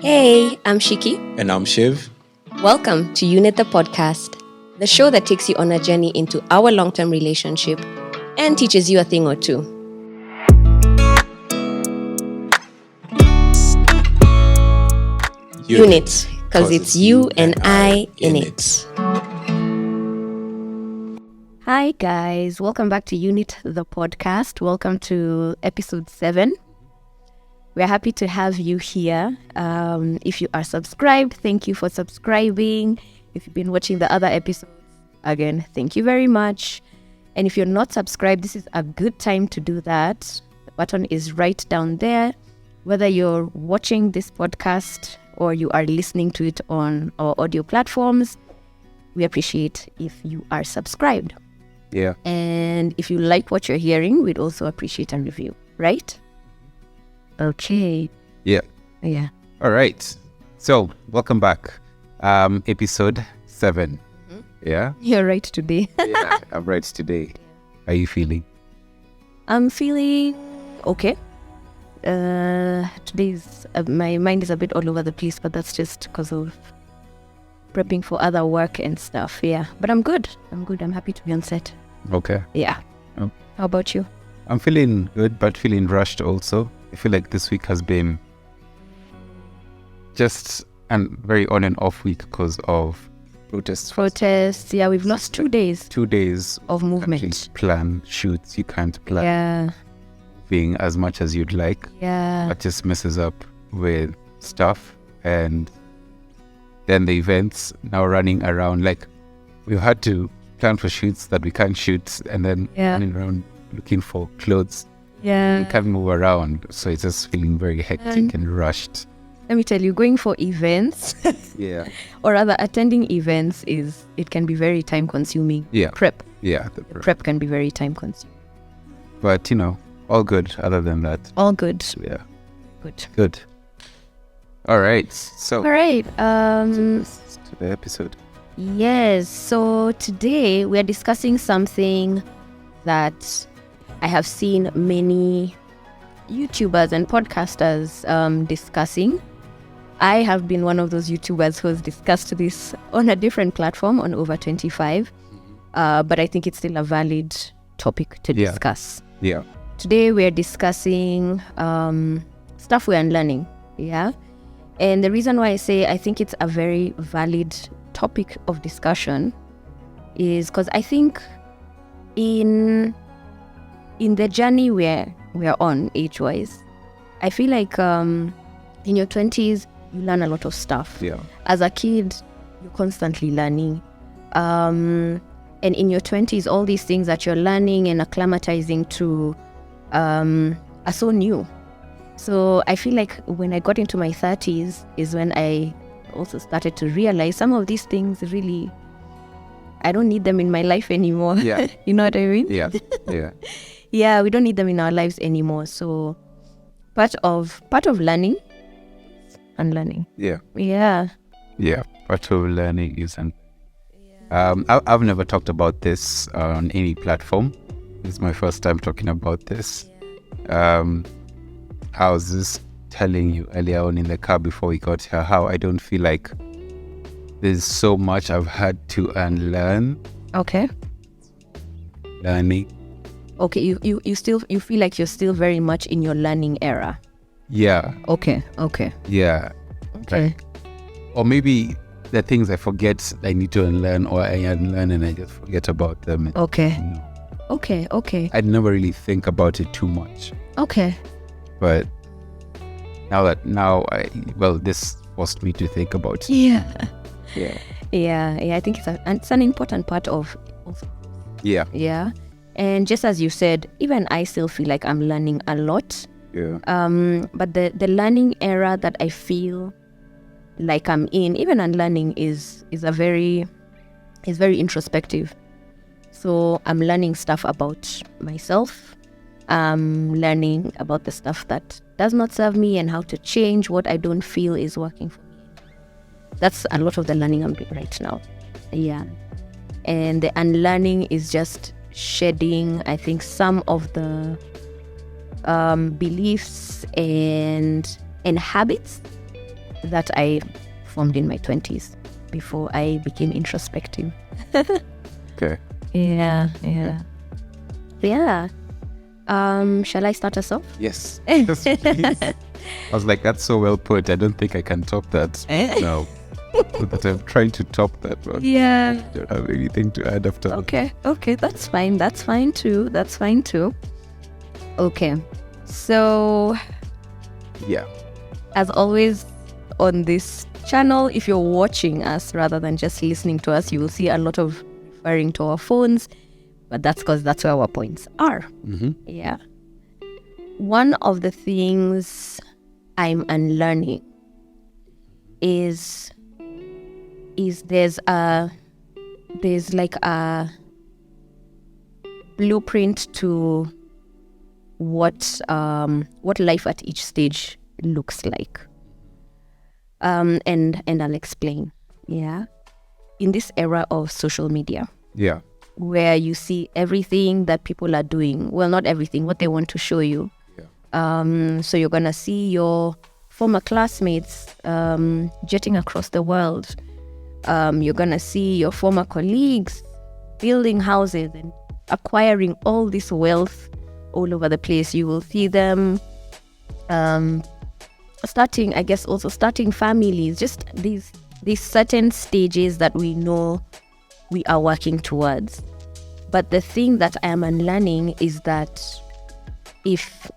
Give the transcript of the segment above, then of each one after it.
Hey, I'm Shiki. And I'm Shiv. Welcome to Unit the Podcast, the show that takes you on a journey into our long-term relationship and teaches you a thing or two. Unit, because it's you and I in it. Hi guys, welcome back to Unit the Podcast. Welcome to episode 7. We're happy to have you here. If you are subscribed, thank you for subscribing. If you've been watching the other episodes, again, thank you very much. And if you're not subscribed, this is a good time to do that. The button is right down there. Whether you're watching this podcast or you are listening to it on our audio platforms, we appreciate if you are subscribed. Yeah. And if you like what you're hearing, we'd also appreciate a review, right? Okay. Yeah. Yeah. All right. So, welcome back. Episode 7. Mm-hmm. Yeah? You're right today. Yeah, I'm right today. How are you feeling? I'm feeling okay. Today's my mind is a bit all over the place, but that's just because of prepping for other work and stuff. Yeah. But I'm good. I'm happy to be on set. Okay. Yeah. Oh. How about you? I'm feeling good, but feeling rushed also. I feel like this week has been just a very on and off week because of protests. Yeah, we've lost 2 days. 2 days of movement. You can't plan shoots. You can't plan. Yeah. Being as much as you'd like. Yeah. That just messes up with stuff, and then the events now running around. Like, we've had to plan for shoots that we can't shoot, and then running around looking for clothes. Yeah. We can't move around, so it's just feeling very hectic and rushed. Let me tell you, going for events Yeah. or rather attending events it can be very time consuming. Yeah. Prep. Yeah. The prep can be very time consuming. But, all good other than that. All good. Yeah. Good. All right. So. All right. To the episode. Yes. So today we are discussing something that I have seen many YouTubers and podcasters discussing. I have been one of those YouTubers who has discussed this on a different platform on Over 25. But I think it's still a valid topic to discuss. Yeah. Today we're discussing stuff we're unlearning. Yeah. And the reason why I say I think it's a very valid topic of discussion is because I think in the journey we're on age-wise, I feel like in your 20s, you learn a lot of stuff. Yeah. As a kid, you're constantly learning. And in your 20s, all these things that you're learning and acclimatizing to are so new. So I feel like when I got into my 30s is when I also started to realize some of these things really, I don't need them in my life anymore. Yeah. You know what I mean? Yeah. Yeah. Yeah, we don't need them in our lives anymore. So part of learning, unlearning. Yeah. Yeah. Yeah. Part of learning isn't. I've never talked about this on any platform. This is my first time talking about this. I was just telling you earlier on in the car before we got here how I don't feel like there's so much I've had to unlearn. Okay. Learning. Okay, you feel like you're still very much in your learning era. Yeah. Okay. Yeah. Okay. Like, or maybe the things I forget I need to unlearn, or I unlearn and I just forget about them. Okay. Okay. I never really think about it too much. Okay. But this forced me to think about it. Yeah. Yeah. I think it's an important part of. Yeah. Yeah. And just as you said, even I still feel like I'm learning a lot. Yeah. But the learning era that I feel like I'm in, even unlearning, is very introspective. So I'm learning stuff about myself. I'm learning about the stuff that does not serve me and how to change what I don't feel is working for me. That's a lot of the learning I'm doing right now. Yeah. And the unlearning is just shedding, I think, some of the beliefs and habits that I formed in my 20s before I became introspective. Okay. Yeah. Shall I start us off? Yes. Yes, please. I was like, that's so well put. I don't think I can top that. No. But I'm trying to top that, but I don't have anything to add after that. Okay, that's fine. That's fine too. Okay, so Yeah. as always on this channel, if you're watching us rather than just listening to us, you will see a lot of referring to our phones, but that's because that's where our points are. Mm-hmm. Yeah. One of the things I'm unlearning is there's like a blueprint to what life at each stage looks like. And I'll explain. Yeah. In this era of social media, Yeah. where you see everything that people are doing, well, not everything, what they want to show you. Yeah. So you're gonna see your former classmates jetting across the world. You're gonna see your former colleagues building houses and acquiring all this wealth all over the place. You will see them starting families, just these certain stages that we know we are working towards. But the thing that I am unlearning is that if,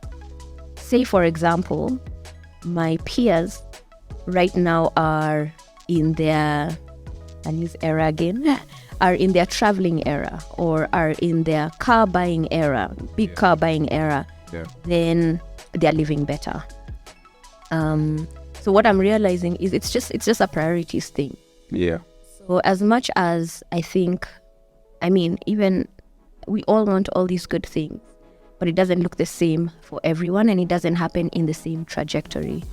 say for example, my peers right now are in their, I'll use era again, are in their traveling era or are in their car buying era, car buying era, then they're living better. So what I'm realizing is it's just a priorities thing. Yeah. So as much as even we all want all these good things, but it doesn't look the same for everyone and it doesn't happen in the same trajectory.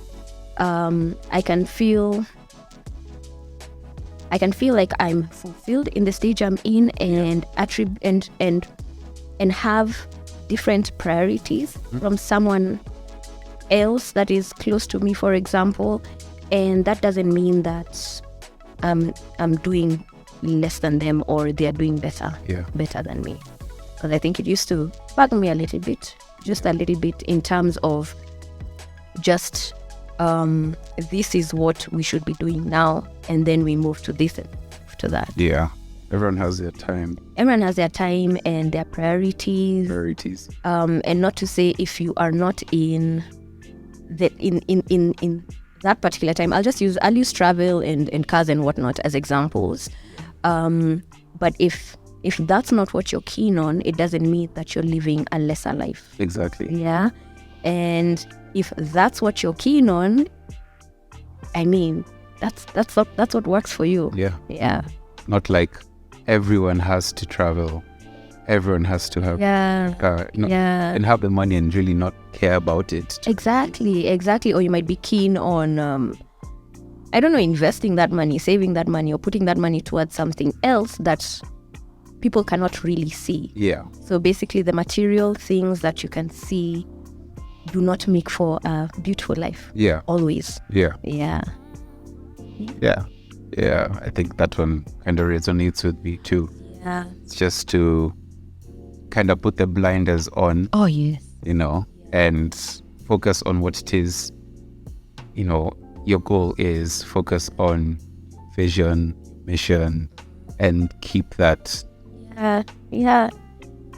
I can feel like I'm fulfilled in the stage I'm in and and have different priorities from someone else that is close to me, for example, and that doesn't mean that I'm doing less than them or they're doing better than me. Because I think it used to bug me a little bit in terms of just this is what we should be doing now, and then we move to this and to that. Yeah. Everyone has their time. Everyone has their time and their priorities. And not to say if you are not in that particular time, I'll use travel and cars and whatnot as examples. But if that's not what you're keen on, it doesn't mean that you're living a lesser life. Exactly. Yeah. And if that's what you're keen on, that's what works for you. Yeah. Yeah. Not like everyone has to travel. Everyone has to have a car, and have the money and really not care about it. Exactly. Or you might be keen on, investing that money, saving that money, or putting that money towards something else that people cannot really see. Yeah. So basically, the material things that you can see do not make for a beautiful life. Yeah. Always. Yeah. Yeah. Yeah. Yeah. I think that one kind of resonates with me too. Yeah. It's just to kind of put the blinders on. Oh, yes. And focus on what it is, your goal is. Focus on vision, mission, and keep that. Yeah.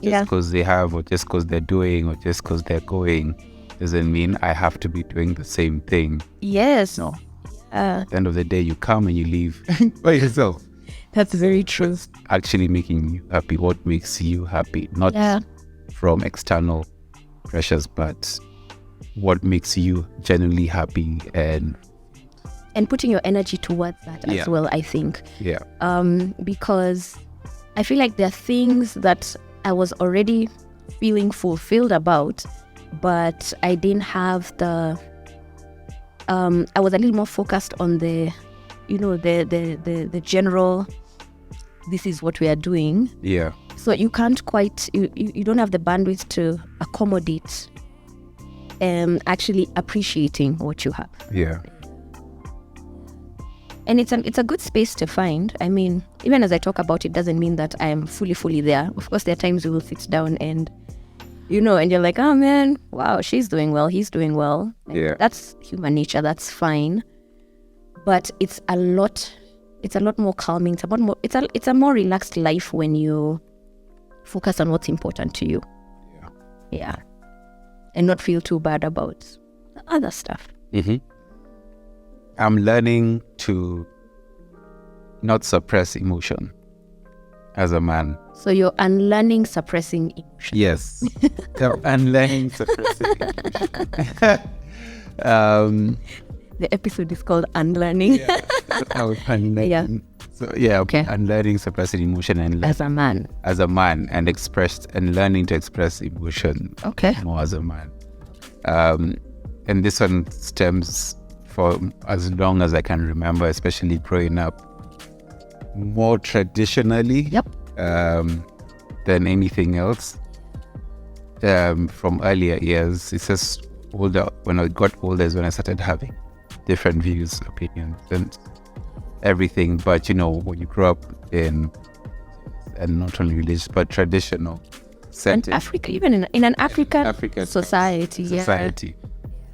Just because they have, or just because they're doing, or just because they're going, doesn't mean I have to be doing the same thing. Yes. No. At the end of the day, you come and you leave by yourself. That's very true. Actually making you happy. What makes you happy? Not from external pressures, but what makes you genuinely happy and putting your energy towards that as well, I think. Yeah. Because I feel like there are things that I was already feeling fulfilled about, but I didn't have the I was a little more focused on the general, this is what we are doing. Yeah. So you can't quite, you don't have the bandwidth to accommodate actually appreciating what you have. Yeah. And it's a good space to find. I mean, even as I talk about it, doesn't mean that I am fully there. Of course, there are times we will sit down and, and you're like, oh man, wow, she's doing well, he's doing well. Yeah. That's human nature, that's fine. But it's a lot more calming. It's a more relaxed life when you focus on what's important to you. Yeah. And not feel too bad about the other stuff. Mm-hmm. I'm learning to not suppress emotion as a man. So you're unlearning suppressing emotion. Yes. I'm unlearning suppressing emotion. The episode is called Unlearning. Unlearning. Yeah. So yeah, okay. Unlearning suppressing emotion and as a man. As a man and learning to express emotion. Okay. More as a man. And this one stems for as long as I can remember, especially growing up more traditionally. Yep. Than anything else. From earlier years, it's just older. When I got older is when I started having different views, opinions, and everything. But when you grow up in, and not only religious but traditional setting, and Africa, even in an African society.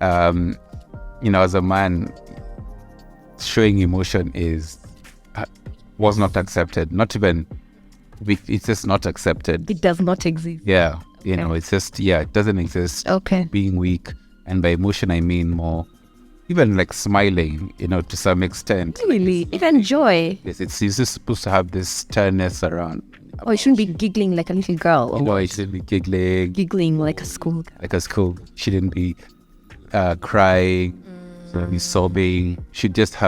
As a man, showing emotion was not accepted. Not even. It's just not accepted. It does not exist. Yeah. Okay. It's just, it doesn't exist. Okay. Being weak. And by emotion, I mean more, even like smiling, to some extent. Really? Even joy? Yes, it's just supposed to have this sternness around. Oh, you shouldn't be giggling like a little girl. You shouldn't be giggling. Giggling like a school girl. Like a school. Shouldn't be crying, be sobbing. Should just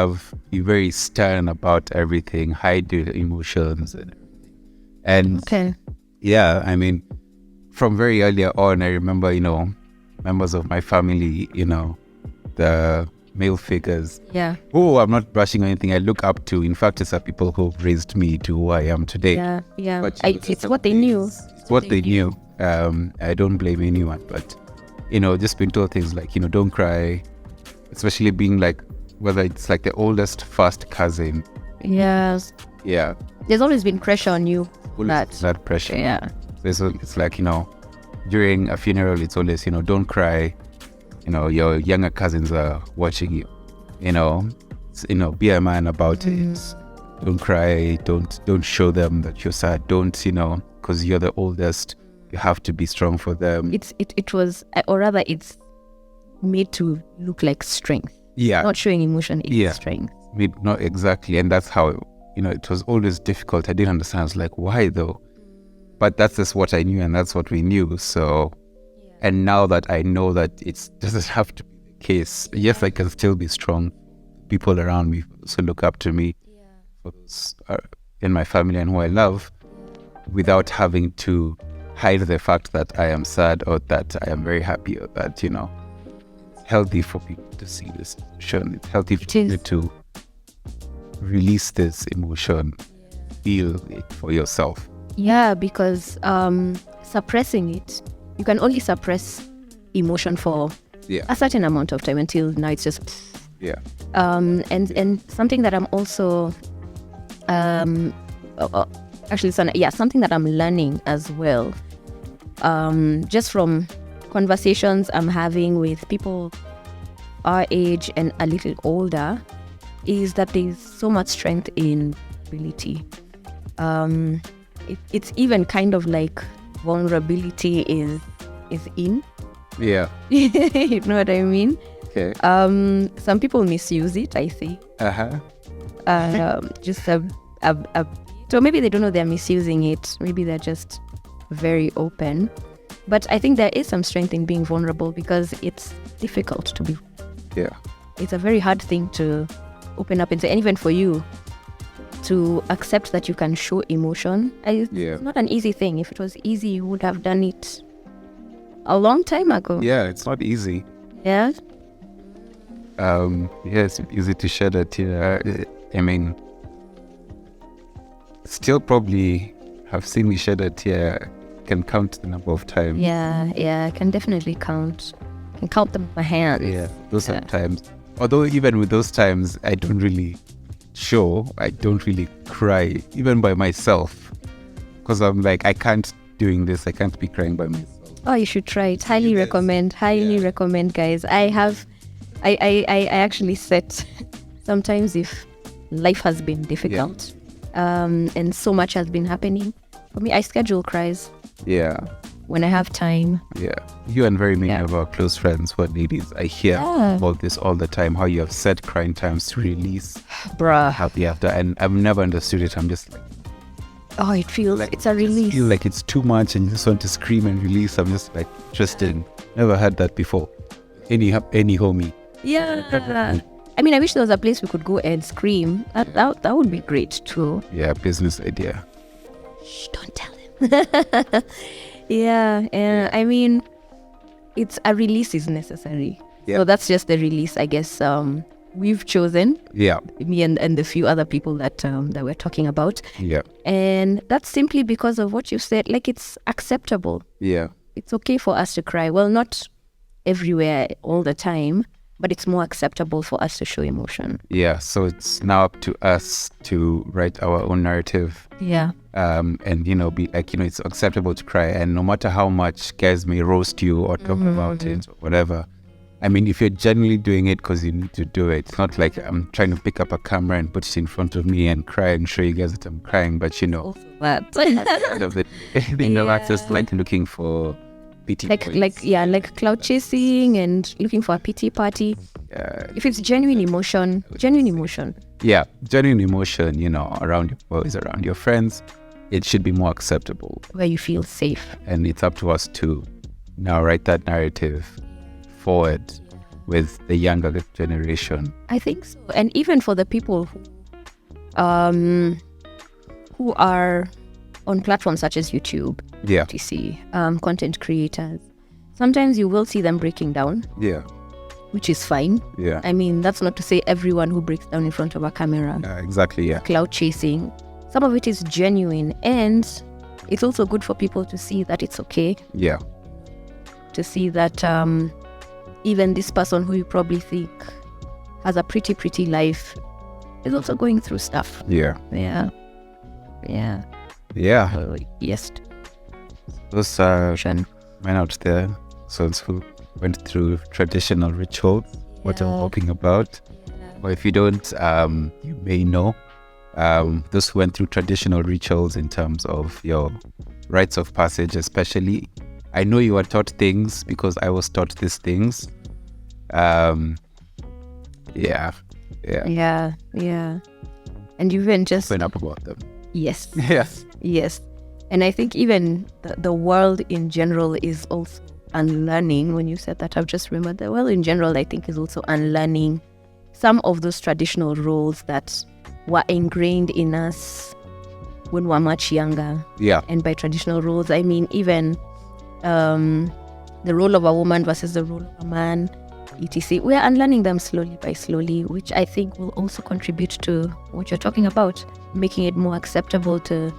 be very stern about everything, hide your emotions. And okay. Yeah, I mean, from very earlier on, I remember, members of my family, the male figures. Yeah. Oh, I'm not brushing or anything. I look up to. In fact, it's the people who've raised me to who I am today. Yeah, yeah. But, it's what they knew. It's what they knew. I don't blame anyone, but, just been told things like, don't cry, especially being like, whether it's like the oldest first cousin. Yes. Yeah. There's always been pressure on you. That pressure. Yeah. So it's like, during a funeral, it's always, don't cry. Your younger cousins are watching you. Be a man about it. Don't cry. Don't show them that you're sad. Don't, because you're the oldest. You have to be strong for them. It was, or rather, it's made to look like strength. Yeah. Not showing emotion is strength. Not exactly, and that's how. It was always difficult. I didn't understand. I was like, why though? But that's just what I knew, and that's what we knew. So, and now that I know that it doesn't have to be the case, yes, I can still be strong. People around me also look up to me, for those in my family and who I love, without having to hide the fact that I am sad or that I am very happy or that, it's healthy for people to see this emotion. It's healthy for you to release this emotion, feel it for yourself. Yeah, because suppressing it, you can only suppress emotion for a certain amount of time until now it's just and something that I'm also something that I'm learning as well, just from conversations I'm having with people our age and a little older, is that there's so much strength in ability. It's even kind of like vulnerability is in. Yeah. You know what I mean? Okay. Some people misuse it, I see. So maybe they don't know they're misusing it. Maybe they're just very open. But I think there is some strength in being vulnerable, because it's difficult to be. Yeah. It's a very hard thing to open up and say, and even for you to accept that you can show emotion. It's not an easy thing. If it was easy, you would have done it a long time ago. Yeah, it's not easy. Yeah. It's easy to shed a tear. I mean, still probably have seen me shed a tear. Can count the number of times. Yeah, I can definitely count. I can count them with my hands. Yeah, those are times. Although even with those times, I don't really show, I don't really cry, even by myself. Because I'm like, I can't be crying by myself. Oh, you should try it. Highly recommend, guys. I actually set, sometimes if life has been difficult, and so much has been happening, for me, I schedule cries. Yeah. When I have time. Yeah. You and very many of our close friends who are ladies, I hear about this all the time, how you have set crying times to release happy after. And I've never understood it. I'm just like, oh, it feels like it's a release. I feel like it's too much and you just want to scream and release. I'm just like, Tristan, never had that before. Any homie. Yeah. I mean, I wish there was a place we could go and scream. That would be great too. Yeah, business idea. Shh, don't tell him. Yeah, and I mean, it's a release is necessary. Yeah. So that's just the release, I guess, we've chosen. Yeah. Me and the few other people that we're talking about. Yeah. And that's simply because of what you said. Like, it's acceptable. Yeah. It's okay for us to cry. Well, not everywhere all the time, but it's more acceptable for us to show emotion. Yeah. So it's now up to us to write our own narrative. Yeah. And, be like, it's acceptable to cry. And no matter how much guys may roast you or talk about it or whatever, I mean, if you're genuinely doing it because you need to do it, it's not like I'm trying to pick up a camera and put it in front of me and cry and show you guys that I'm crying. But, also that. At the end of it, I'm just like looking for pity. Like cloud chasing and looking for a pity party. If it's genuine emotion. Yeah, genuine emotion, around your boys, around your friends, it should be more acceptable. Where you feel safe. And it's up to us to now write that narrative forward with the younger generation. I think so. And even for the people who are on platforms such as YouTube, TC, content creators, sometimes you will see them breaking down. Yeah. Which is fine. Yeah. I mean, that's not to say everyone who breaks down in front of a camera. Exactly, yeah. Cloud chasing. Some of it is genuine, and it's also good for people to see that it's okay. Yeah. To see that even this person who you probably think has a pretty life is also going through stuff. Yeah. Yeah. Yeah. Yeah. Yes. Those men out there, souls who went through traditional rituals, what I'm talking about. Or if you don't, you may know. Those who went through traditional rituals in terms of your rites of passage, especially. I know you were taught things because I was taught these things. Yeah. And you even just open up about them. Yes. Yes. And I think even the world in general is also unlearning. When you said that, I've just remembered the world in general, I think, is also unlearning some of those traditional roles that were ingrained in us when we were much younger. Yeah. And by traditional roles, I mean even the role of a woman versus the role of a man, etc. We are unlearning them slowly, which I think will also contribute to what you're talking about, making it more acceptable to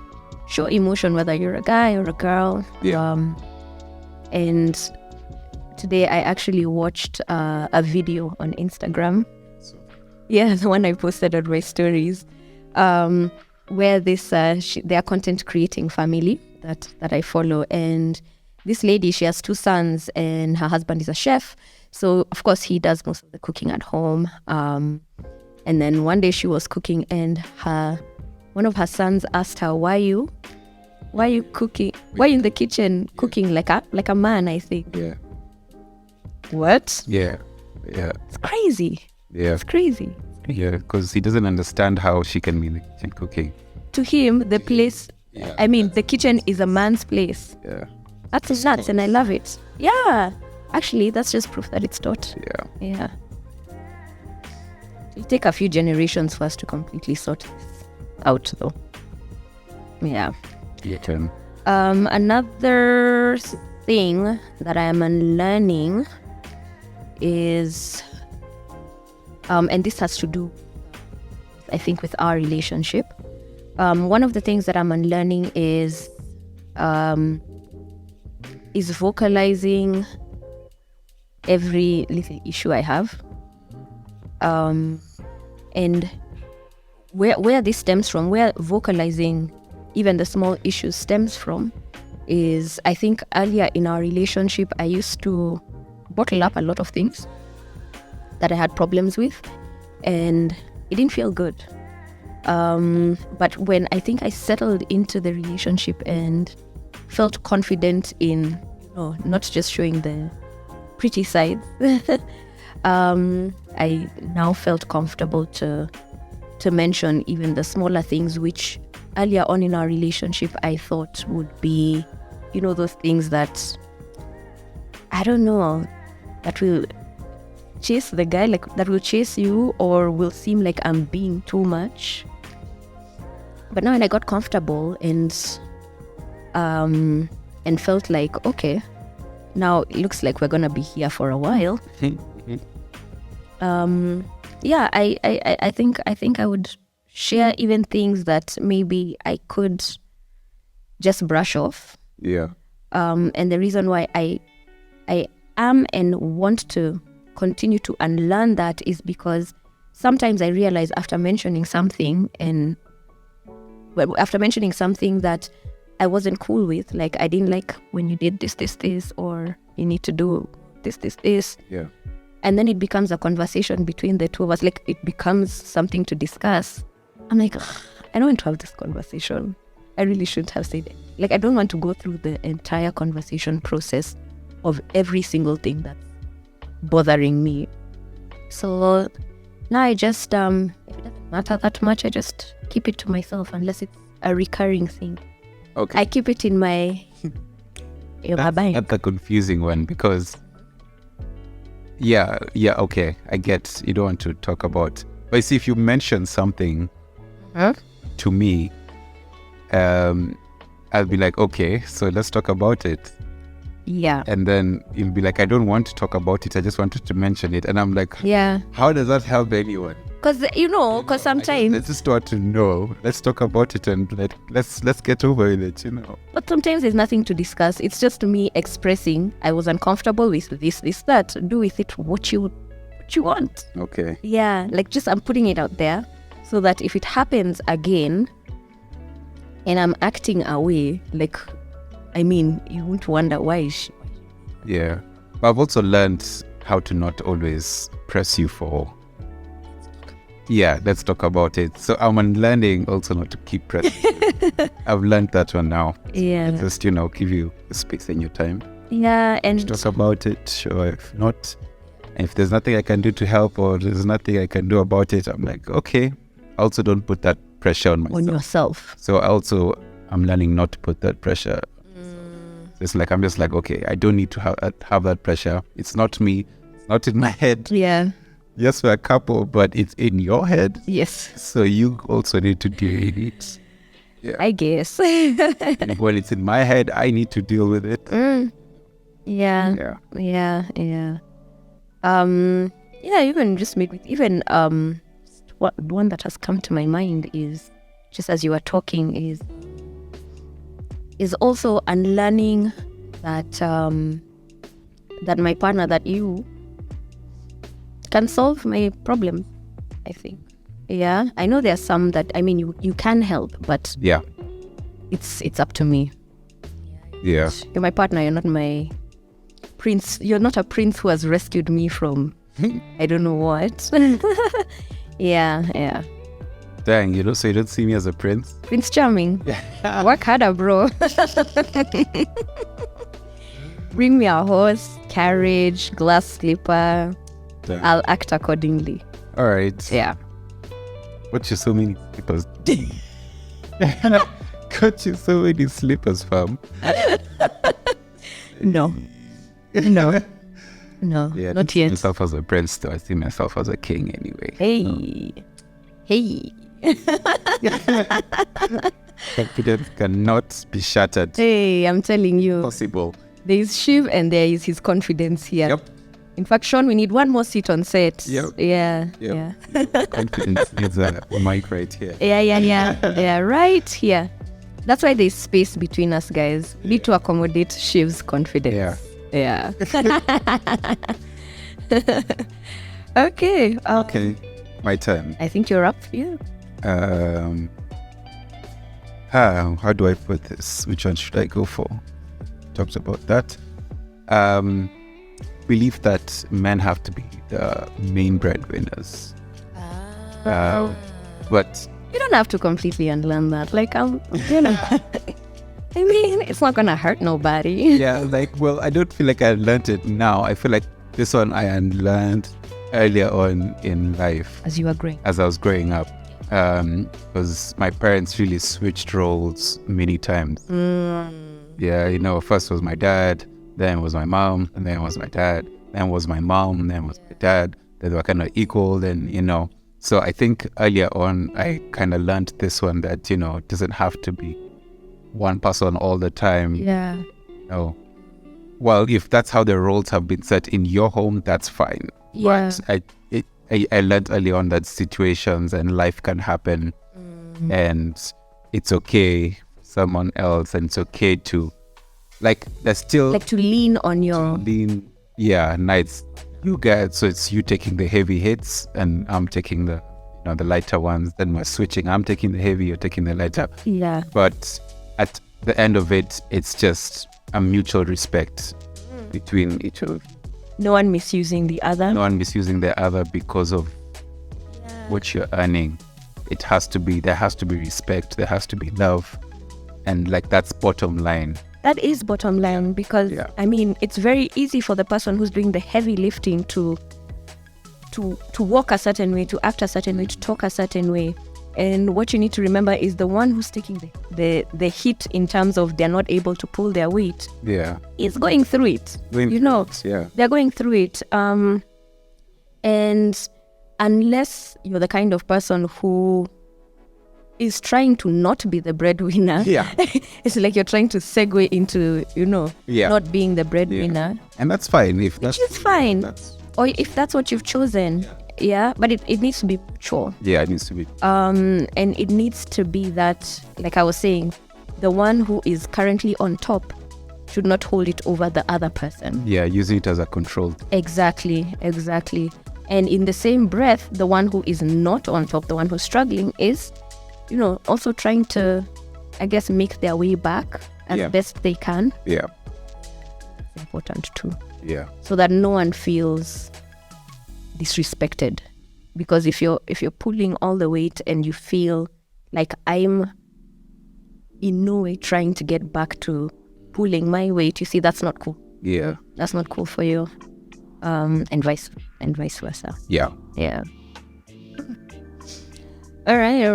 show emotion, whether you're a guy or a girl. Yeah. And today I actually watched a video on Instagram. Yeah, the one I posted on my stories, where this they are content creating family that I follow, and this lady, she has 2 sons, and her husband is a chef. So of course he does most of the cooking at home. And then one day she was cooking, and one of her sons asked her, "Why are you cooking? Why are you in the kitchen cooking like a man?" I think. Yeah. What? Yeah. It's crazy. Yeah. It's crazy. Yeah, because he doesn't understand how she can be in the kitchen cooking. To him, the place, the kitchen is a man's place. Yeah. That's nuts, and I love it. Yeah. Actually, that's just proof that it's taught. Yeah. It'll take a few generations for us to completely sort this out, though. Yeah. Your turn. Another thing that I am unlearning is, and this has to do, I think, with our relationship. One of the things that I'm unlearning is vocalizing every little issue I have. And where this stems from, where vocalizing even the small issues stems from, is I think earlier in our relationship, I used to bottle up a lot of things that I had problems with, and it didn't feel good. But when I think I settled into the relationship and felt confident in, not just showing the pretty sides, I now felt comfortable to mention even the smaller things, which earlier on in our relationship I thought would be, those things that, I don't know, that will chase the guy, like that will chase you, or will seem like I'm being too much. But now when I got comfortable and felt like, okay, now it looks like we're gonna be here for a while. I think I would share even things that maybe I could just brush off. Yeah. And the reason why I am and want to continue to unlearn that is because sometimes I realize after mentioning something that I wasn't cool with, like I didn't like when you did this, or you need to do this. Yeah. And then it becomes a conversation between the two of us, like it becomes something to discuss. I'm like, I don't want to have this conversation. I really shouldn't have said it. Like, I don't want to go through the entire conversation process of every single thing that's bothering me. So now I just, if it doesn't matter that much, I just keep it to myself unless it's a recurring thing. Okay. I keep it in my mind. That's a confusing one because, okay, I get you don't want to talk about. But see, if you mention something to me, I'll be like, okay, so let's talk about it. Yeah. And then you'll be like, I don't want to talk about it. I just wanted to mention it. And I'm like, yeah. How does that help anyone? Because sometimes let's just start to know. Let's talk about it and let's get over it, But sometimes there's nothing to discuss. It's just me expressing I was uncomfortable with this, that. Do with it what you want. Okay. Yeah, like just I'm putting it out there so that if it happens again and I'm acting away, like, I mean, you won't wonder why is she. Yeah. But I've also learned how to not always press you for. Yeah, let's talk about it. So I'm learning also not to keep pressing. I've learned that one now. Yeah. Just, give you the space and your time. Yeah, and talk about it. Sure, if not, if there's nothing I can do to help or there's nothing I can do about it, I'm like, okay. I also don't put that pressure on myself. On yourself. So I'm learning not to put that pressure. It's like, I'm just like, okay, I don't need to have that pressure. It's not me. It's not in my head. Yeah. Yes, we're a couple, but it's in your head. Yes. So you also need to deal with it. Yeah. I guess. When it's in my head, I need to deal with it. Yeah. Even just one that has come to my mind is, just as you were talking, is also unlearning that my partner, that you can solve my problem, I think. Yeah, I know there's some that, I mean, you can help, but yeah, it's up to me. Yeah. You're my partner, you're not my prince. You're not a prince who has rescued me from I don't know what. Yeah. Dang, so you don't see me as a prince? Prince Charming. Work harder, bro. Bring me a horse, carriage, glass slipper. Dang. I'll act accordingly. All right. Yeah. Got you so many slippers. Got you so many slippers, fam. No. Yeah, not I yet. see myself as a prince, though. I see myself as a king anyway. Hey. Confidence cannot be shattered. Hey, I'm telling you. Possible. There is Shiv and there is his confidence here. Yep. In fact, Sean, we need one more seat on set. Yep. Yeah. Confidence needs a mic right here. Yeah, right here. That's why there's space between us, guys. We need to accommodate Shiv's confidence. Yeah. Okay. Okay. My turn. I think you're up. Yeah. How do I put this? Which one should I go for? Talks about that. Believe that men have to be the main breadwinners. But you don't have to completely unlearn that. Like, I mean, it's not gonna hurt nobody. Yeah, well, I don't feel like I learned it now. I feel like this one I unlearned earlier on in life. As you were growing. As I was growing up. Because my parents really switched roles many times. Yeah, first was my dad, then was my mom, and then was my dad, then was my mom, and then was my dad. They were kind of equal, and So I think earlier on, I kind of learned this one that, it doesn't have to be one person all the time. Yeah. No. Well, if that's how the roles have been set in your home, that's fine. Yeah. But I learned early on that situations and life can happen, and it's okay for someone else, and it's okay to, there's still... to lean on your... Yeah, nights. You get, so it's you taking the heavy hits, and I'm taking the lighter ones. Then we're switching. I'm taking the heavy, you're taking the lighter. Yeah. But at the end of it, it's just a mutual respect between each other. No one misusing the other. No one misusing the other because of what you're earning. There has to be respect. There has to be love, and that's bottom line. That is bottom line, because I mean, it's very easy for the person who's doing the heavy lifting to walk a certain way, to act a certain way, to talk a certain way. And what you need to remember is the one who's taking the hit in terms of they're not able to pull their weight. Yeah. Is going through it. They're going through it. And unless you're the kind of person who is trying to not be the breadwinner, it's like you're trying to segue into, not being the breadwinner. Yeah. And that's fine. Which is fine. Or if that's what you've chosen. Yeah, but it needs to be mature. Yeah, it needs to be. And it needs to be that, like I was saying, the one who is currently on top should not hold it over the other person. Yeah, using it as a control. Exactly. And in the same breath, the one who is not on top, the one who's struggling, is, also trying to, I guess, make their way back as best they can. Yeah. It's important too. Yeah. So that no one feels disrespected, because if you're pulling all the weight and you feel like I'm in no way trying to get back to pulling my weight, you see, that's not cool. Yeah, that's not cool for you, and vice versa. Yeah. All right.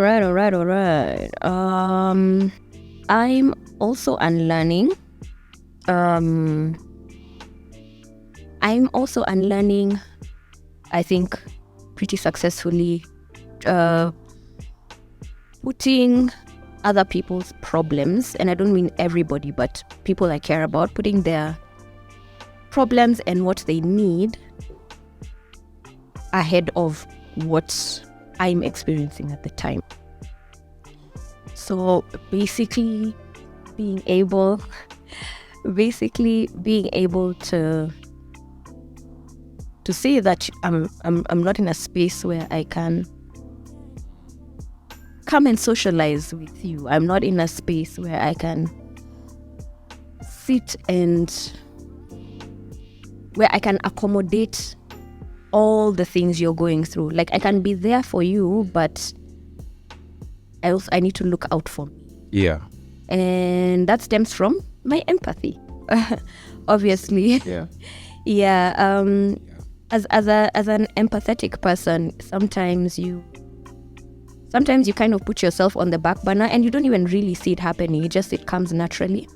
I'm also unlearning. I think pretty successfully, putting other people's problems, and I don't mean everybody, but people I care about, putting their problems and what they need ahead of what I'm experiencing at the time. So basically being able to say that I'm not in a space where I can come and socialize with you. I'm not in a space where I can sit and where I can accommodate all the things you're going through. Like, I can be there for you, but I need to look out for me. Yeah. And that stems from my empathy, obviously. Yeah. As an empathetic person, sometimes you kind of put yourself on the back burner and you don't even really see it happening. It comes naturally,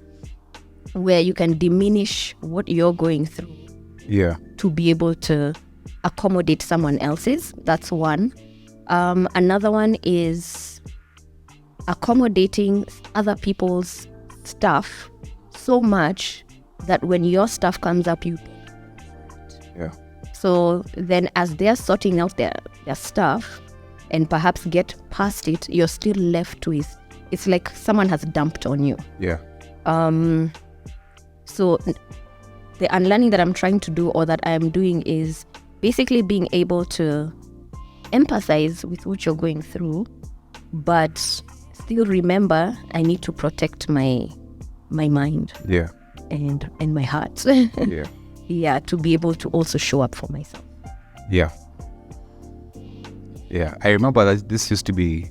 where you can diminish what you're going through. Yeah. To be able to accommodate someone else's. That's one. Another one is accommodating other people's stuff so much that when your stuff comes up, you... Yeah. So then as they're sorting out their stuff and perhaps get past it, you're still left with... It's like someone has dumped on you. Yeah. So the unlearning that I'm trying to do, or that I am doing, is basically being able to empathize with what you're going through but still remember I need to protect my mind and my heart. Yeah, to be able to also show up for myself. Yeah. I remember that this used to be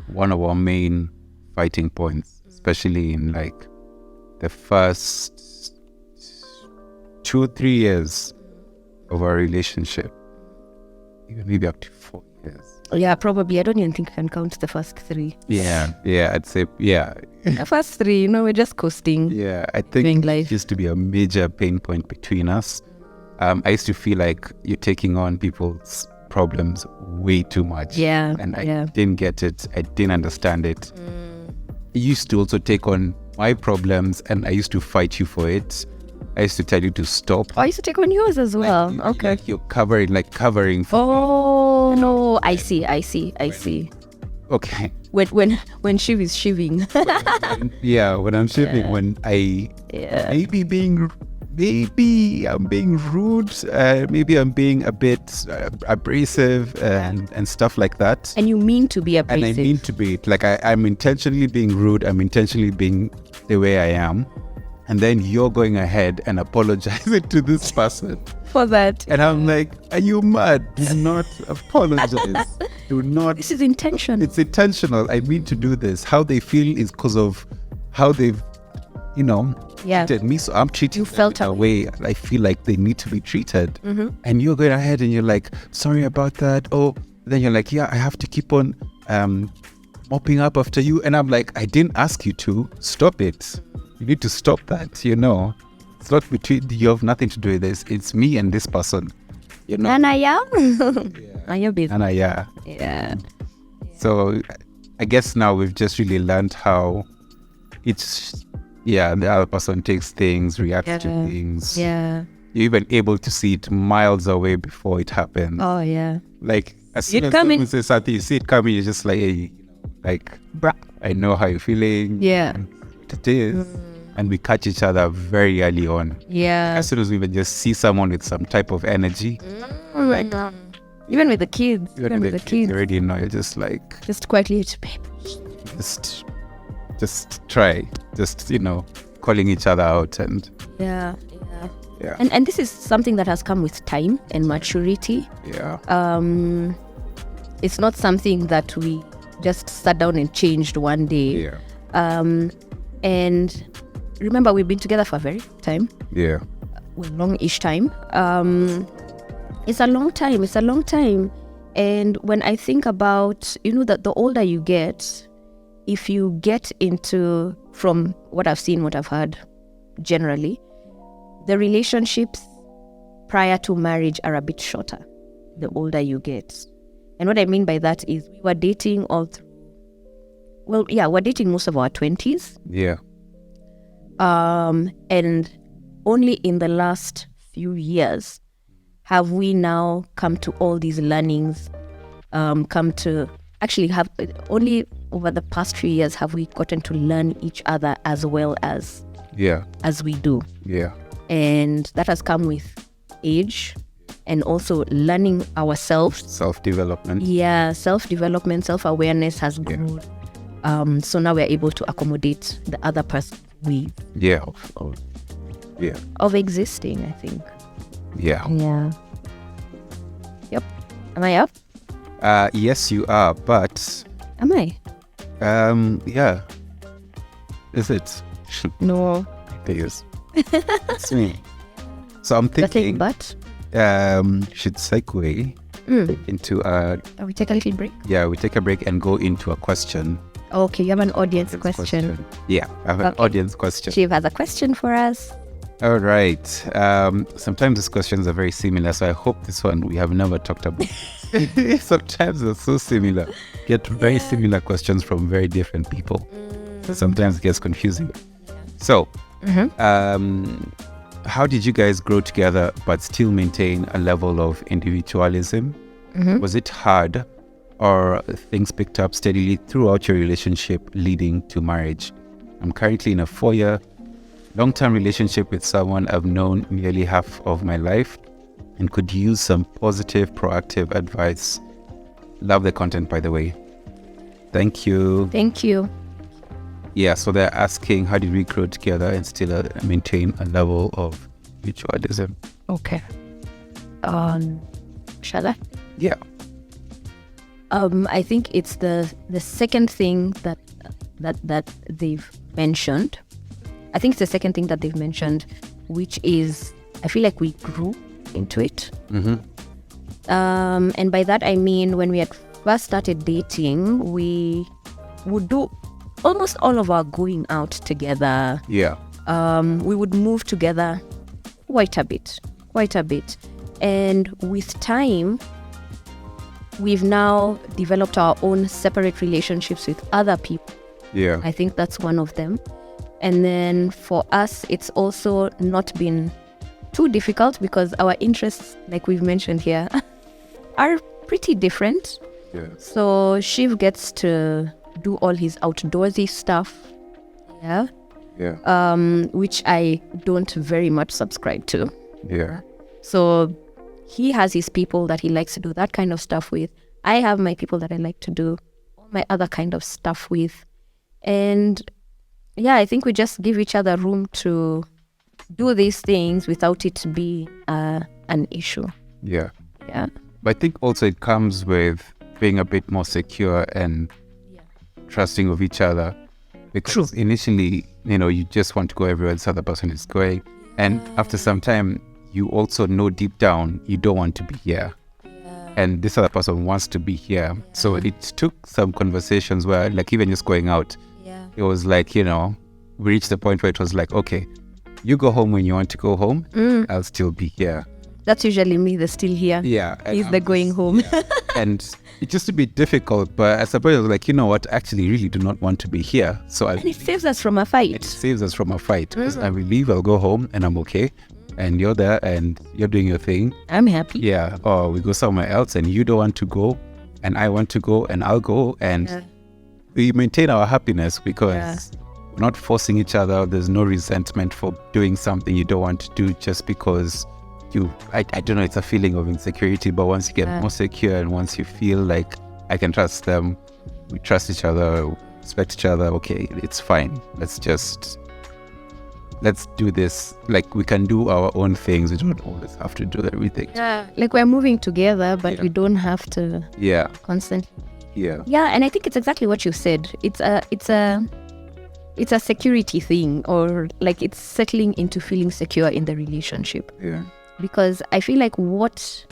one of our main fighting points, especially in like the first 2 or 3 years of our relationship, even maybe up to 4 years. Yeah, probably. I don't even think I can count the first 3. Yeah, I'd say, The first 3, we're just coasting. Yeah, I think it used to be a major pain point between us. I used to feel like you're taking on people's problems way too much. Yeah. And I didn't get it. I didn't understand it. You used to also take on my problems and I used to fight you for it. I used to tell you to stop. Oh, I used to take on yours as well. Okay. Like you're covering for me. No. I see. Okay. When she is shiving. When I'm shiving, when I maybe I'm being rude, maybe I'm being a bit abrasive and stuff like that. And you mean to be abrasive. And I mean to be, like I'm intentionally being rude, I'm intentionally being the way I am. And then you're going ahead and apologizing to this person. For that. And I'm like, are you mad? Do not apologize. Do not. This is intentional. It's intentional. I mean to do this. How they feel is because of how they've, treated me. So I'm treating them in a way I feel like they need to be treated. And you're going ahead and you're like, sorry about that. Oh, then you're like, I have to keep on mopping up after you. And I'm like, I didn't ask you to. Stop it. You need to stop that, It's not between you, have nothing to do with this. It's me and this person, Anaya? Are you busy? Anaya. Yeah. So I guess now we've just really learned how the other person takes things, reacts to things. Yeah. You're even able to see it miles away before it happens. Oh, yeah. Like, as soon as someone says something, you see it coming, you're just like, hey, bruh, I know how you're feeling. Yeah. It is. And we catch each other very early on. Yeah. As soon as we even just see someone with some type of energy. Even with the kids. Even with the kids. You already know. You're just like... Just quietly, babe. Just try. Just, calling each other out and... Yeah. And this is something that has come with time and maturity. Yeah. It's not something that we just sat down and changed one day. Yeah. And remember, we've been together for a very long time. Yeah. Long-ish time. It's a long time. And when I think about, that the older you get, if you get into, from what I've seen, what I've heard generally, the relationships prior to marriage are a bit shorter the older you get. And what I mean by that is we were dating we're dating most of our 20s. Yeah. And only in the last few years have we now come to all these learnings, only over the past few years have we gotten to learn each other as well as we do. Yeah. And that has come with age and also learning ourselves. Self-development. Yeah, self-development, self-awareness has grown. So now we're able to accommodate the other person of existing, I think. Yeah. Yep. Am I up? Yes, you are, but... Am I? Yeah. Is it? No. It is. It's me. So I'm thinking... But? Should segue into we take a little break? Yeah, we take a break and go into a question. Okay, you have an audience question. Yeah, I have an audience question. Shiv has a question for us. All right. Sometimes these questions are very similar, so I hope this one we have never talked about. Sometimes they're so similar. Get very similar questions from very different people. Sometimes it gets confusing. So, how did you guys grow together but still maintain a level of individualism? Was it hard, or things picked up steadily throughout your relationship leading to marriage? I'm currently in a 4-year long-term relationship with someone I've known nearly half of my life and could use some positive, proactive advice. Love the content, by the way. Thank you. Thank you. Yeah, so they're asking, how did we grow together and still maintain a level of individualism? Okay. Shall I? Yeah. I think it's the second thing that they've mentioned. I think it's the second thing that they've mentioned, which is I feel like we grew into it. And by that I mean when we had first started dating, we would do almost all of our going out together. Yeah. We would move together quite a bit. And with time, we've now developed our own separate relationships with other people. Yeah. I think that's one of them. And then for us, it's also not been too difficult because our interests, like we've mentioned here, are pretty different. Yeah. So Shiv gets to do all his outdoorsy stuff. Yeah. Yeah. Which I don't very much subscribe to. Yeah. So he has his people that he likes to do that kind of stuff with. I have my people that I like to do all my other kind of stuff with. And yeah, I think we just give each other room to do these things without it being an issue. Yeah. Yeah. But I think also it comes with being a bit more secure and trusting of each other. Because initially, you just want to go everywhere this other person is going. And after some time, you also know deep down you don't want to be here. And this other person wants to be here. So it took some conversations where, like, even just going out, it was like, we reached the point where it was like, okay, you go home when you want to go home. I'll still be here. That's usually me, the still here. Yeah. He's the going home. Yeah. And it used to be difficult, but I suppose I was like, you know what, I actually really do not want to be here. And it saves us from a fight. It saves us from a fight. Because I will leave, I'll go home and I'm okay. And you're there and you're doing your thing. I'm happy. Yeah. Or we go somewhere else and you don't want to go and I want to go and I'll go. And we maintain our happiness because we're not forcing each other. There's no resentment for doing something you don't want to do just because I don't know, it's a feeling of insecurity. But once you get more secure and once you feel like I can trust them, we trust each other, respect each other, okay, it's fine. Let's do this. Like, we can do our own things. We don't always have to do everything. Yeah, like we're moving together, but we don't have to constantly. Yeah. Yeah, and I think it's exactly what you said. It's a security thing, or like it's settling into feeling secure in the relationship. Yeah. Because I feel like what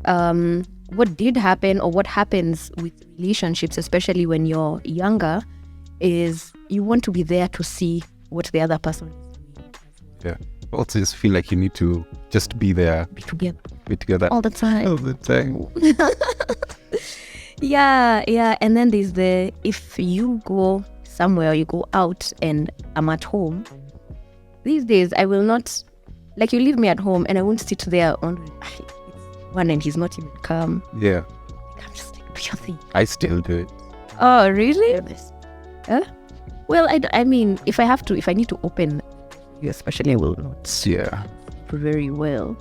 did happen or what happens with relationships, especially when you're younger, is you want to be there to see what the other person is doing. Yeah. Also just feel like you need to just be there. Be together. All the time. Yeah. And then there's if you go somewhere, you go out and I'm at home, these days I will not, like, you leave me at home and I won't sit there on it's one and he's not even come. Yeah. I'm just like, do your thing. I still do it. Oh, really? Well, I mean, if I need to open you especially, I will not. Yeah. Very well.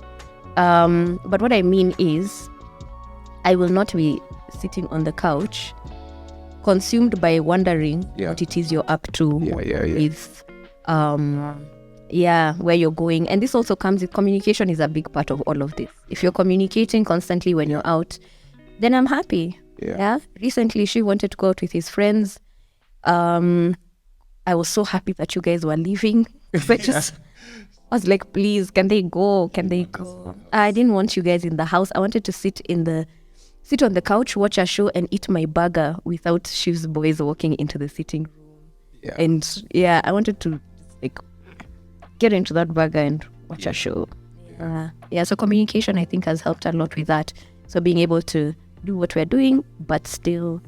But what I mean is, I will not be sitting on the couch consumed by wondering what it is you're up to with where you're going. And this also comes with communication is a big part of all of this. If you're communicating constantly when you're out, then I'm happy. Yeah. Recently she wanted to go out with his friends. I was so happy that you guys were leaving. I was like, please, can they go? I didn't want you guys in the house. I wanted to sit on the couch, watch a show and eat my burger without Shiv's boys walking into the sitting room. Yeah. And I wanted to like get into that burger and watch a show. So communication I think has helped a lot with that. So being able to do what we're doing but still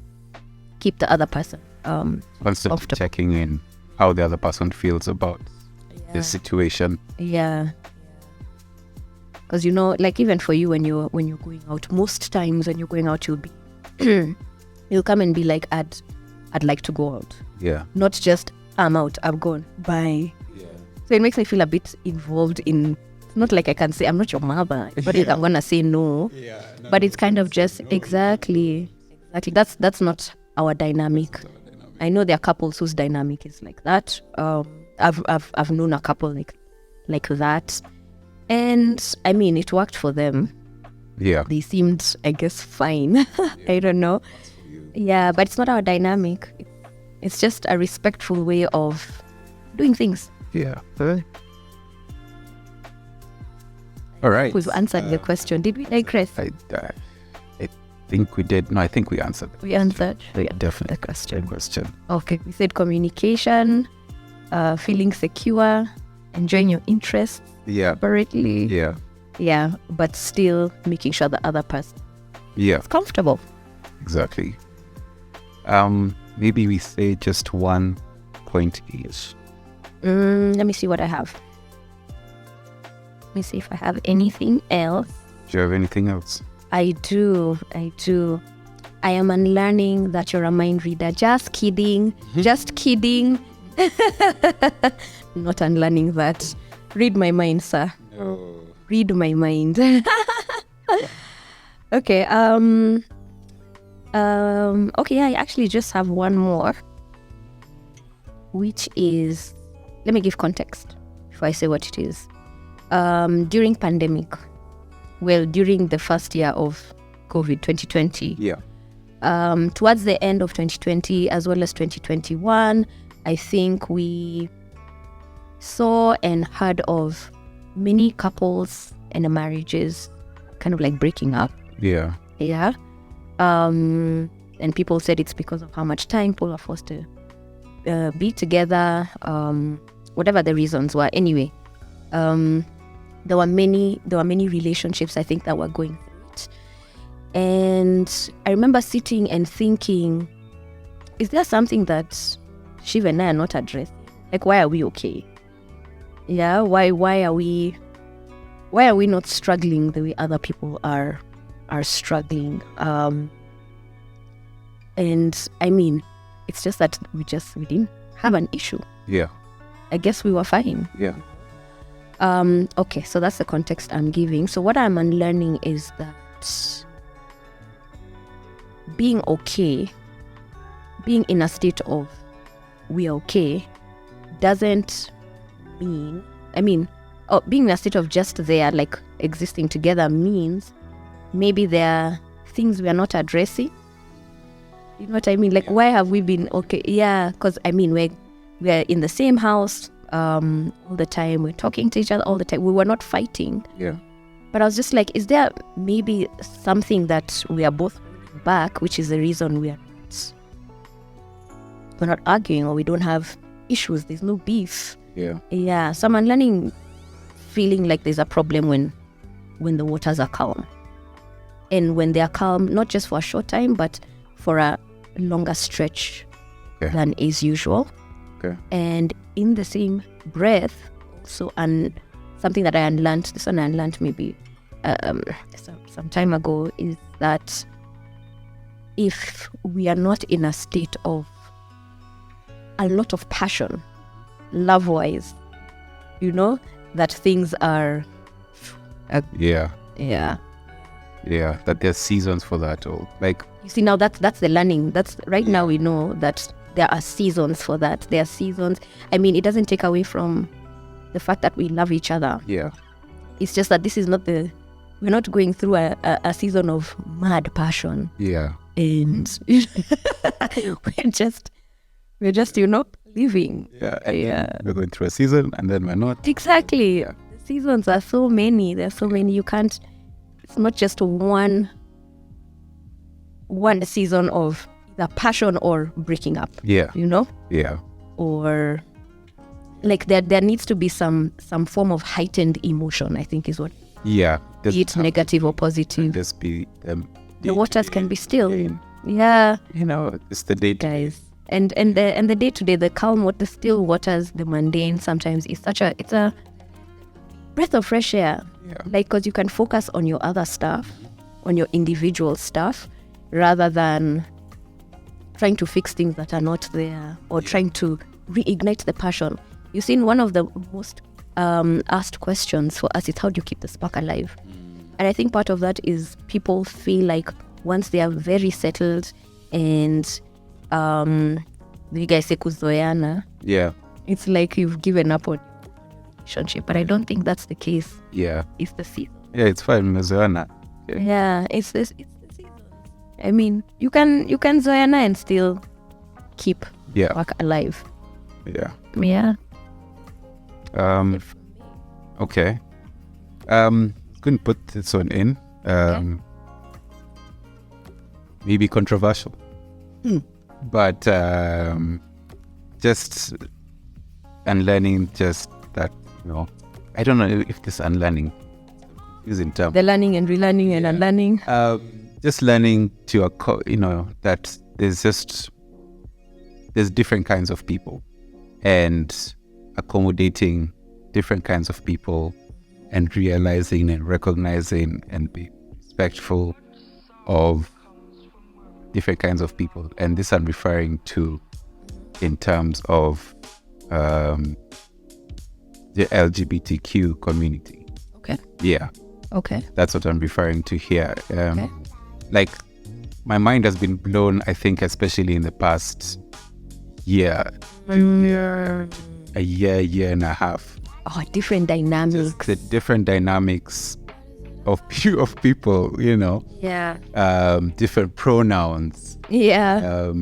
keep the other person constantly checking in how the other person feels about the situation. Yeah. Because like even for you when you're going out, most times when you're going out you'll be you'll come and be like, I'd like to go out. Yeah. Not just I'm out, I'm gone, bye. Yeah. So it makes me feel a bit involved in, not like I can say I'm not your mother, but I'm gonna say no. Yeah. No, but it's kind of just exactly. That's not our dynamic. I know there are couples whose dynamic is like that. I've known a couple like that, and I mean it worked for them. Yeah, they seemed, I guess, fine. I don't know. Yeah, but it's not our dynamic. It's just a respectful way of doing things. Yeah. All right. We've answered the question. Did we digress? I think we did. No, I think we answered. We answered. Definitely the question. Question. Okay, we said communication, feeling secure, enjoying your interests separately. Yeah. Yeah, but still making sure the other person is comfortable. Exactly. Maybe we say just 1 point each. Let me see what I have. Let me see if I have anything else. Do you have anything else? I do. I am unlearning that you're a mind reader. Just kidding. Just kidding. Not unlearning that. Read my mind, sir. No. Read my mind. Okay. Okay, I actually just have one more, which is, let me give context before I say what it is. During pandemic, during the first year of COVID 2020, towards the end of 2020 as well as 2021, I think we saw and heard of many couples and marriages kind of like breaking up. Yeah. And people said it's because of how much time people are forced to be together, whatever the reasons were. Anyway, there were many relationships, I think, that were going through it. And I remember sitting and thinking, is there something that Shiv and I are not addressing? Like, why are we okay? Yeah, why are we not struggling the way other people are struggling? And I mean, it's just that we didn't have an issue. Yeah. I guess we were fine. Yeah. Okay, so that's the context I'm giving. So what I'm unlearning is that being okay, being in a state of we're okay, doesn't mean, being in a state of just there, like existing together, means maybe there are things we are not addressing. You know what I mean? Like, why have we been okay? Yeah, because we're in the same house all the time. We're talking to each other all the time. We were not fighting. Yeah. But I was just like, is there maybe something that we are both holding back, which is the reason we're not arguing, or we don't have issues? There's no beef. Yeah. Yeah. So I'm unlearning feeling like there's a problem when the waters are calm. And when they are calm, not just for a short time, but for a longer stretch than is usual. Okay. And in the same breath, so something that I unlearned, this one I unlearned maybe some time ago, is that if we are not in a state of a lot of passion, love-wise, that things are... Yeah. That there's seasons for that. Or like, you see, now that's the learning. Now we know that there are seasons for that. There are seasons. It doesn't take away from the fact that we love each other. Yeah. It's just that this is not we're not going through a season of mad passion. Yeah. And we're just living. Yeah. And we're going through a season and then we're not. Exactly. Yeah. The seasons are so many. There's so many. You can't, it's not just one season of either passion or breaking up. Yeah. Yeah. Or like there needs to be some form of heightened emotion, I think is what. Yeah. Be it negative or positive. Just be the waters can be still. Yeah. It's the day, guys. And the day to day, the calm water, the still waters, the mundane sometimes is it's a breath of fresh air. Yeah. Like, because you can focus on your other stuff, on your individual stuff, rather than trying to fix things that are not there, or trying to reignite the passion. You've seen one of the most asked questions for us is, how do you keep the spark alive? And I think part of that is people feel like once they are very settled and you guys say kuzoeana. Yeah. It's like you've given up on relationship, but I don't think that's the case. Yeah. It's the season. Yeah, it's fine. Mezoeana. Yeah, it's the season. I mean, you can zoeana and still keep work alive. Yeah. Yeah. Okay. Couldn't put this one in. Maybe controversial. But just unlearning just that, I don't know if this unlearning is in term. The learning and relearning and unlearning. Just learning to, that there's different kinds of people, and accommodating different kinds of people, and realizing and recognizing and be respectful of different kinds of people. And this I'm referring to in terms of the LGBTQ community. Okay. Yeah. Okay. That's what I'm referring to here. Like, my mind has been blown, I think, especially in the past year, a year and a half. Oh, different dynamics. Just the different dynamics of people, Yeah. Different pronouns. Yeah.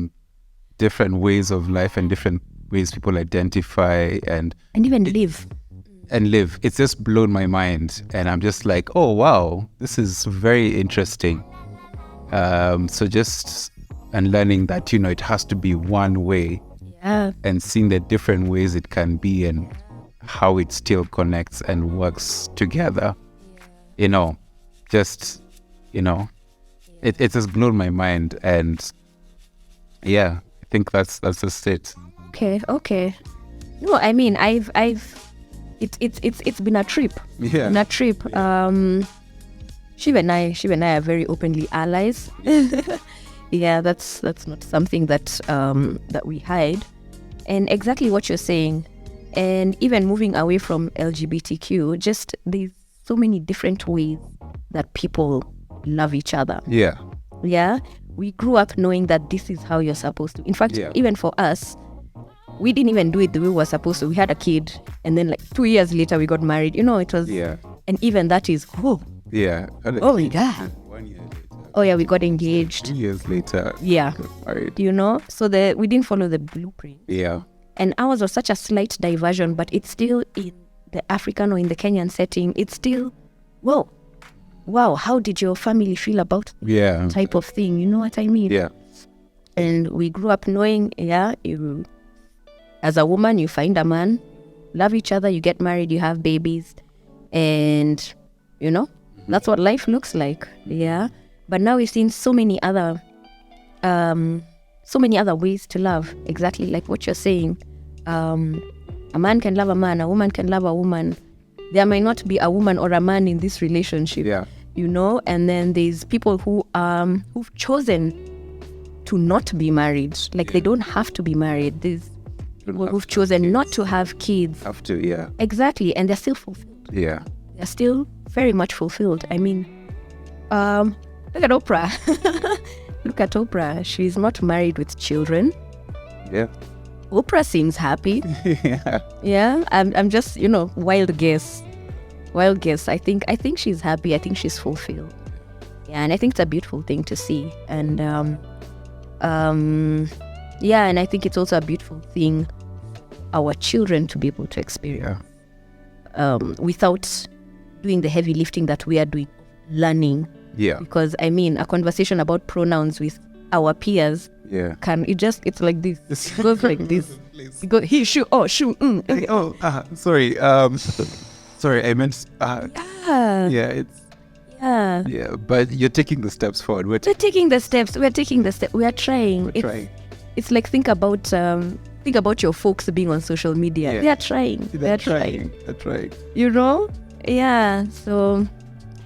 Different ways of life and different ways people identify and even live. It's just blown my mind, and I'm just like, oh wow, this is very interesting. So just unlearning that, it has to be one way. Yeah. And seeing the different ways it can be and how it still connects and works together. It just blown my mind, and I think that's just it. Okay. No, I mean, it's been a trip. Yeah. Been a trip. Shiv and I are very openly allies. Yeah, that's not something that we hide. And exactly what you're saying, and even moving away from LGBTQ, just there's so many different ways that people love each other. Yeah. Yeah. We grew up knowing that this is how you're supposed to. In fact, even for us, we didn't even do it the way we were supposed to. We had a kid, and then like 2 years later, we got married. It was... Yeah. And even that is... Yeah. Oh my God. 1 year later. Oh yeah, we got engaged. 2 years later. Yeah. Got married. So we didn't follow the blueprint. Yeah. And ours was such a slight diversion, but it's still in the African or in the Kenyan setting. It's still, wow, how did your family feel about that type of thing? You know what I mean? Yeah. And we grew up knowing, as a woman, you find a man, love each other, you get married, you have babies, and, that's what life looks like. Yeah. But now we've seen so many other ways to love, exactly like what you're saying. A man can love a man, a woman can love a woman. There might not be a woman or a man in this relationship. Yeah. And then there's people who've chosen to not be married. Like they don't have to be married. There's people who've chosen not to have kids. Have to, yeah. Exactly. And they're still fulfilled. Yeah. They're still very much fulfilled. I mean, look at Oprah. Look at Oprah. She's not married with children. Yeah. Oprah seems happy. Yeah. Yeah. I'm just, wild guess. I think she's happy. I think she's fulfilled. Yeah, and I think it's a beautiful thing to see. And and I think it's also a beautiful thing our children to be able to experience. Yeah. Without doing the heavy lifting that we are doing, learning. Yeah. Because a conversation about pronouns with our peers, it's like this. It goes like this. It goes he, she, oh, she, sorry. Sorry, I meant yeah, but you're taking the steps forward. We're taking the steps. We are trying. It's like think about your folks being on social media. Yeah. They are trying. They're trying. Yeah. So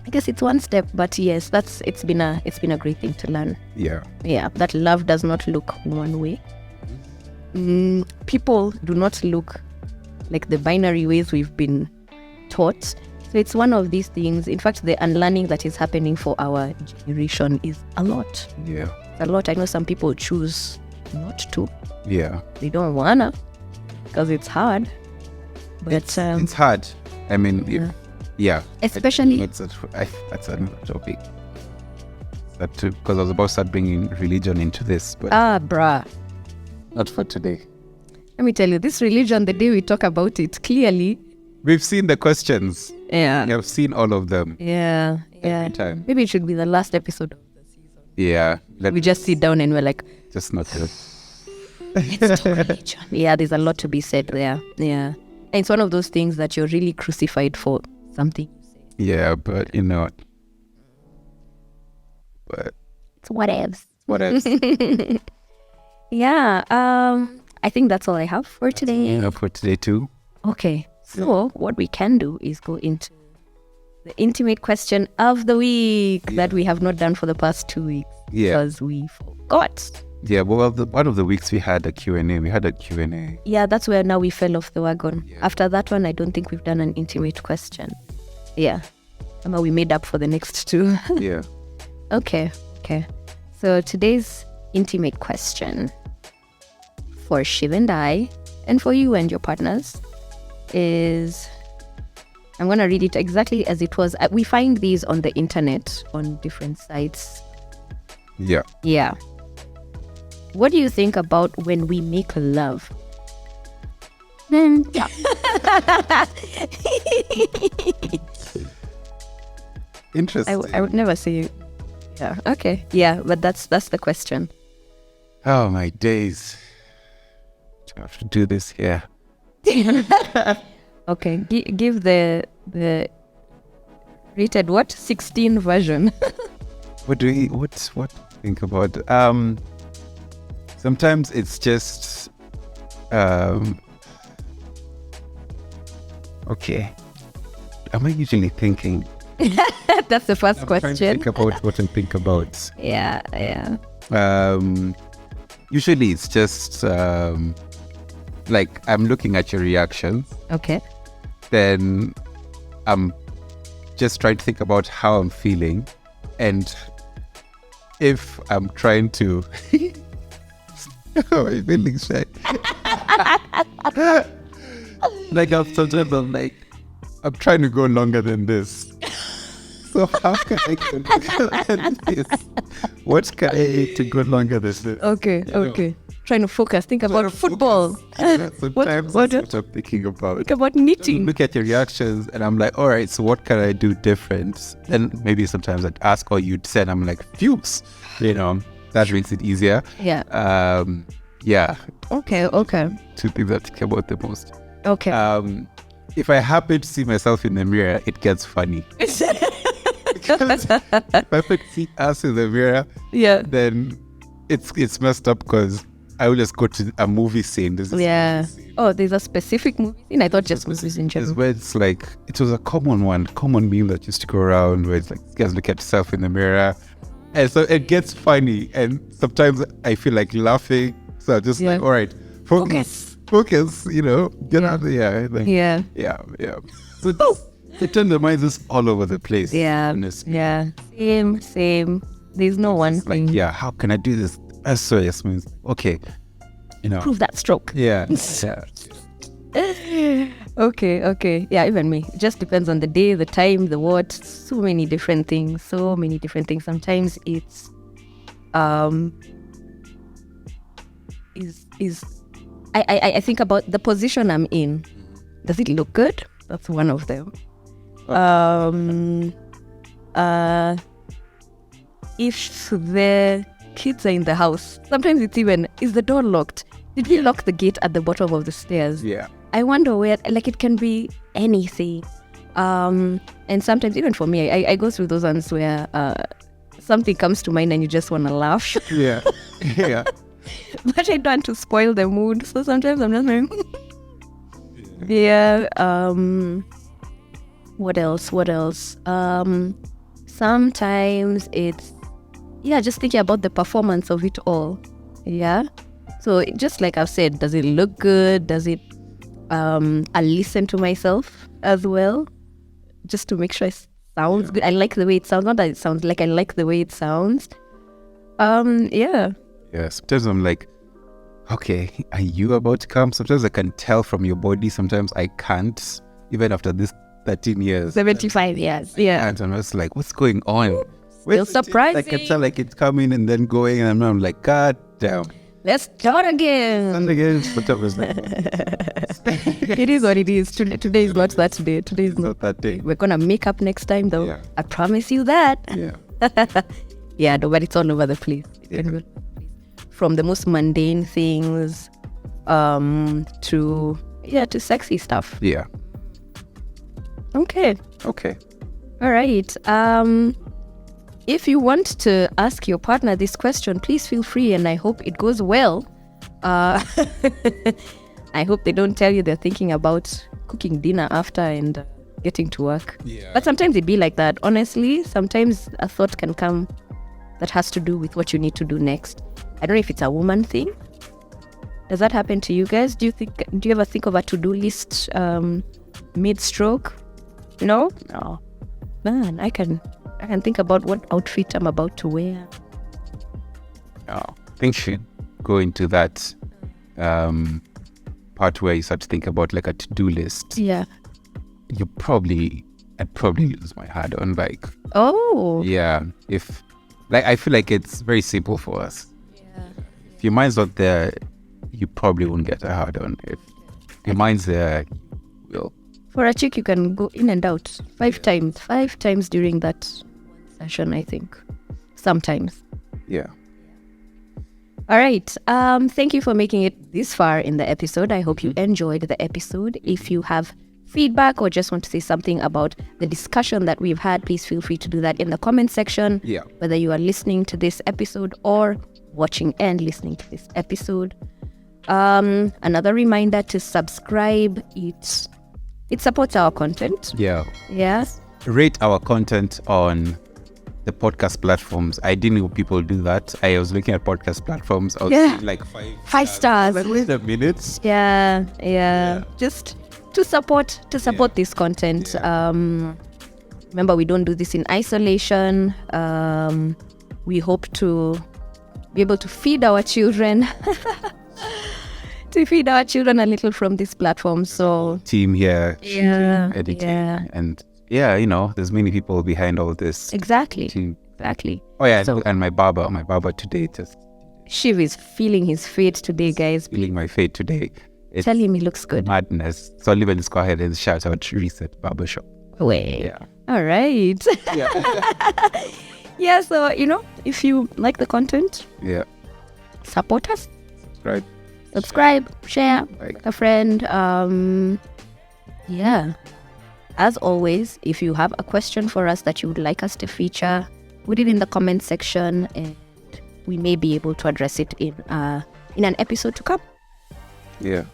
I guess it's one step, but yes, it's been a great thing to learn. Yeah. Yeah. That love does not look one way. People do not look like the binary ways we've been taught. So it's one of these things. In fact, the unlearning that is happening for our generation is a lot. Yeah. A lot. I know some people choose not to. Yeah. They don't wanna because it's hard. But it's hard. I mean, especially that's another topic. That too, because I was about to start bringing religion into this, but bruh. not for today. Let me tell you, this religion, the day we talk about it, clearly. We've seen the questions. Yeah. We have seen all of them. Yeah. Every time. Maybe it should be the last episode of the season. Yeah. We just sit down and we're like, just not good. Let's talk religion. Yeah, there's a lot to be said there. Yeah. And it's one of those things that you're really crucified for something you say. Yeah, but you know. But it's whatevs. Whatevs. Yeah. I think that's all I have for today. Yeah, for today too. Okay. So what we can do is go into the intimate question of the week that we have not done for the past 2 weeks. Yeah. Because we forgot. Yeah, well, one of the weeks we had a Q&A. We had a Q&A. Yeah, that's where now we fell off the wagon. Yeah. After that one, I don't think we've done an intimate question. Yeah. Somehow we made up for the next two. Yeah. Okay. So today's intimate question for Shiv and I, and for you and your partners, is... I'm going to read it exactly as it was. We find these on the internet, on different sites. Yeah. Yeah. What do you think about when we make love? Yeah. Interesting. I would never say... Yeah. Okay. Yeah, but that's the question. Oh, my days. I have to do this here. Okay. Give the rated 16 version. What think about? Sometimes it's just okay. Am I usually thinking? That's the first I'm question. trying to think about what I think about. Yeah. Usually it's just like I'm looking at your reactions. Okay. Then I'm just trying to think about how I'm feeling, and if I'm trying to I'm feeling shy. Like I'm trying to go longer than this. So how can I go longer than this? What can I do to go longer than this? Okay. Trying to focus. Think about football. Sometimes what I'm thinking about. Think about knitting. Look at your reactions, and I'm like, all right, so what can I do different? And maybe sometimes I'd ask, or you'd say, and I'm like, fuse. That makes it easier. Yeah. Yeah. Okay. Two things I think about the most. Okay. If I happen to see myself in the mirror, it gets funny. Because if I could see us in the mirror, yeah, then it's messed up because I will just go to a movie scene. Oh, there's a specific movie scene? I thought just movies in general. Where it's like, it was a common meme that used to go around where it's like, you guys look at yourself in the mirror. And so it gets funny. And sometimes I feel like laughing. So I'm just like, all right, focus, get out of here. Like, yeah. So it turns the mind is all over the place. Yeah. Honestly. Yeah. Same. There's no one thing. Like, how can I do this? SOS means, okay, prove that stroke. Yeah. Okay. Yeah, even me. It just depends on the day, the time, the what. So many different things. Sometimes it's I think about the position I'm in. Does it look good? That's one of them. If the kids are in the house, sometimes it's even, is the door locked? Did we lock the gate at the bottom of the stairs? Yeah. I wonder where, like, it can be anything. And sometimes, even for me, I go through those ones where something comes to mind and you just want to laugh. Yeah. But I don't want to spoil the mood. So sometimes I'm just like, yeah. What else? Sometimes it's, just thinking about the performance of it all. Yeah. So just like I've said, does it look good? Does it, I listen to myself as well, just to make sure it sounds good. I like the way it sounds. Not that it sounds like, I like the way it sounds. Yeah. Yeah, sometimes I'm like, okay, are you about to come? Sometimes I can tell from your body. Sometimes I can't. Even after this 13 years. 75 years. Yeah. And I'm just like, what's going on? Still surprising. I can tell like it's coming and then going, and I'm like, God damn. Let's start again. And again, whatever. It is what it is. Today is not that day. Today is Not that day. We're gonna make up next time, though. Yeah. I promise you that. Yeah. Yeah, no, but it's all over the place. Yeah. From the most mundane things, to sexy stuff. Yeah. Okay. Okay. All right. If you want to ask your partner this question, please feel free, and I hope it goes well. I hope they don't tell you they're thinking about cooking dinner after and getting to work. Yeah. But sometimes it be like that. Honestly, sometimes a thought can come that has to do with what you need to do next. I don't know if it's a woman thing. Does that happen to you guys? Do you ever think of a to-do list mid-stroke? No? No. Man, I can think about what outfit I'm about to wear. Oh, I think you should go into that part where you start to think about like a to-do list. Yeah. I'd probably lose my heart on bike. Oh. Yeah. If like I feel like it's very simple for us. Yeah. If your mind's not there, you probably won't get a hard on. If your mind's there, you will. For a chick, you can go in and out 5 times during that session, I think. Sometimes. Yeah. All right. Thank you for making it this far in the episode. I hope you enjoyed the episode. If you have feedback or just want to say something about the discussion that we've had, please feel free to do that in the comment section. Yeah. Whether you are listening to this episode or watching and listening to this episode. Another reminder to subscribe. It supports our content. Yeah. Yes. Rate our content on the podcast platforms. I didn't know people do that. I was looking at podcast platforms. I was seeing like 5 stars. Like, wait a minute. Yeah. Just to support this content. Yeah. Remember, we don't do this in isolation. We hope to be able to feed our children. To feed our children a little from this platform. So Team here, editing, yeah. and there's many people behind all this. Exactly. Team. Exactly. Oh yeah, So- and my barber today just Shiv is feeling his fate today, guys. feeling my fate today. It's Tell him he looks good. madness. So let me just go ahead and shout out Reset Barbershop. Wait. Yeah. All right. Yeah. Yeah, so, if you like the content, Yeah. support us. Right. Subscribe, share Like, with a friend. Yeah. As always, if you have a question for us that you would like us to feature, put it in the comment section and we may be able to address it in an episode to come. yeah.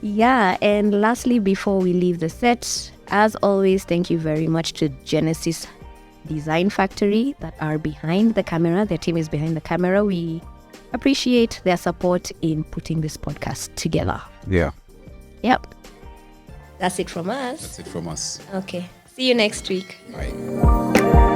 Yeah, and lastly, before we leave the set, as always, thank you very much to Genesis Design Factory that are behind the camera. Their team is behind the camera. We appreciate their support in putting this podcast together. Yeah. Yep. That's it from us. That's it from us. Okay. See you next week. Bye.